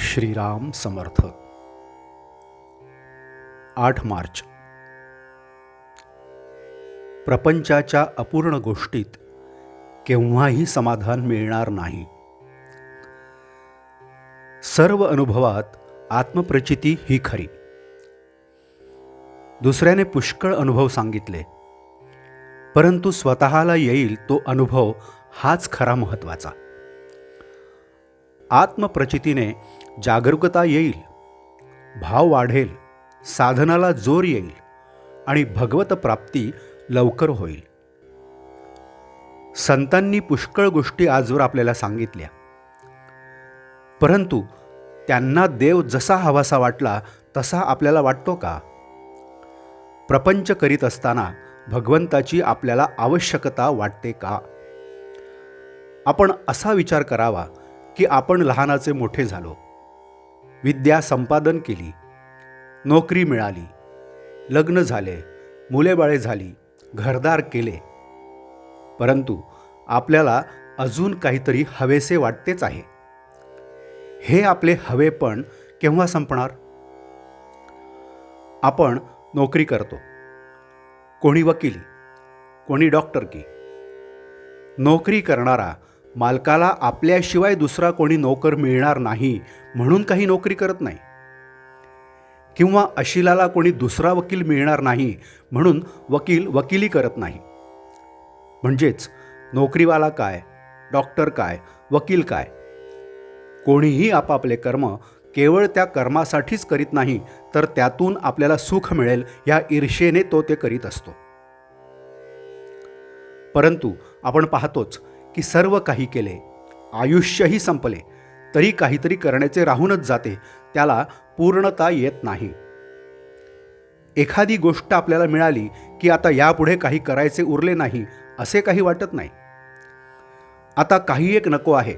श्रीराम समर्थ. 8 मार्च. प्रपंचाच्या अपूर्ण गोष्टीत केव्हाही समाधान मिळणार नाही. सर्व अनुभवात आत्मप्रचिती ही खरी. दुसऱ्याने पुष्कळ अनुभव सांगितले, परंतु स्वतःला येईल तो अनुभव हाच खरा महत्त्वाचा. आत्मप्रचितीने जागरूकता येईल, भाव वाढेल, साधनाला जोर येईल आणि भगवत प्राप्ती लवकर होईल. संतांनी पुष्कळ गोष्टी आजवर आपल्याला सांगितल्या, परंतु त्यांना देव जसा हवासा वाटला तसा आपल्याला वाटतो का? प्रपंच करीत असताना भगवंताची आपल्याला आवश्यकता वाटते का? आपण असा विचार करावा की आपण लहानाचे मोठे झालो, विद्या संपादन केली, नोकरी मिळाली, लग्न झाले, मुलेबाळे झाली, घरदार केले, परंतु आपल्याला अजून काहीतरी हवेसे वाटतेच आहे. हे आपले हवेपण केव्हा संपणार? आपण नोकरी करतो, कोणी वकिली, कोणी डॉक्टरकी. नोकरी करणारा मालकाला आपल्याशिवाय दुसरा कोणी नोकर मिळणार नाही म्हणून काही नोकरी करत नाही, किंवा अशिलाला कोणी दुसरा वकील मिळणार नाही म्हणून वकील वकिली करत नाही. म्हणजेच नोकरीवाला काय, डॉक्टर काय, वकील काय, कोणीही आपापले कर्म केवळ त्या कर्मासाठीच करीत नाही, तर त्यातून आपल्याला सुख मिळेल या ईर्षेने तो ते करीत असतो. परंतु आपण पाहतोच की सर्व काही केले, आयुष्यही संपले, तरी काहीतरी करण्याचे राहूनच जाते, त्याला पूर्णता येत नाही. एखादी गोष्ट आपल्याला मिळाली की आता यापुढे काही करायचे उरले नाही असे काही वाटत नाही. आता काही एक नको आहे,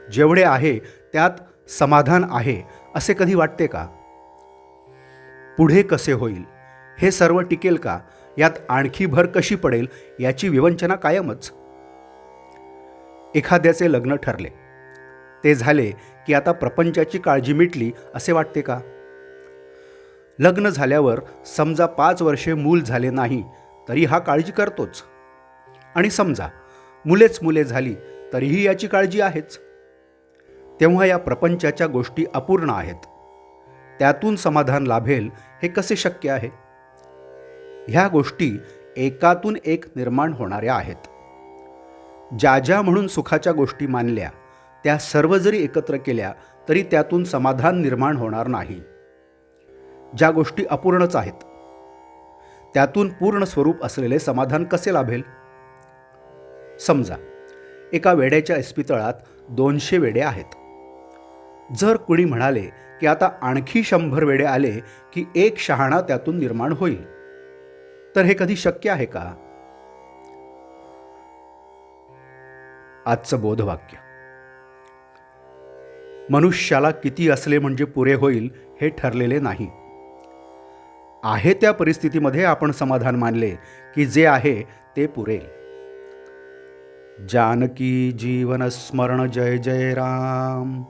जेवढे आहे त्यात समाधान आहे असे कधी वाटते का? पुढे कसे होईल, हे सर्व टिकेल का, यात आणखी भर कशी पडेल याची विवंचना कायमच. एखाद्याचे लग्न ठरले, ते झाले की आता प्रपंचाची काळजी मिटली असे वाटते का? लग्न झाल्यावर समजा 5 वर्षे मूल झाले नाही तरी हा काळजी करतोच, आणि समजा मुले झाली तरीही याची काळजी आहेच. तेव्हा या प्रपंचाच्या गोष्टी अपूर्ण आहेत, त्यातून समाधान लाभेल हे कसे शक्य आहे? ह्या गोष्टी एकातून एक निर्माण होणाऱ्या आहेत. ज्या म्हणून सुखाच्या गोष्टी मानल्या त्या सर्व जरी एकत्र केल्या तरी त्यातून समाधान निर्माण होणार नाही. ज्या गोष्टी अपूर्णच आहेत त्यातून पूर्ण स्वरूप असलेले समाधान कसे लाभेल? समजा एका वेड्याच्या इस्पितळात 200 वेडे आहेत. जर कुणी म्हणाले की आता आणखी 100 वेडे आले की एक शहाणा त्यातून निर्माण होईल, तर हे कधी शक्य आहे का? आजचं बोधवाक्य: मनुष्याला किती असले म्हणजे पुरे होईल हे ठरलेले नाही. आहे त्या परिस्थितीमध्ये आपण समाधान मानले की जे आहे ते पुरेल. जानकी जीवन स्मरण. जय जय राम.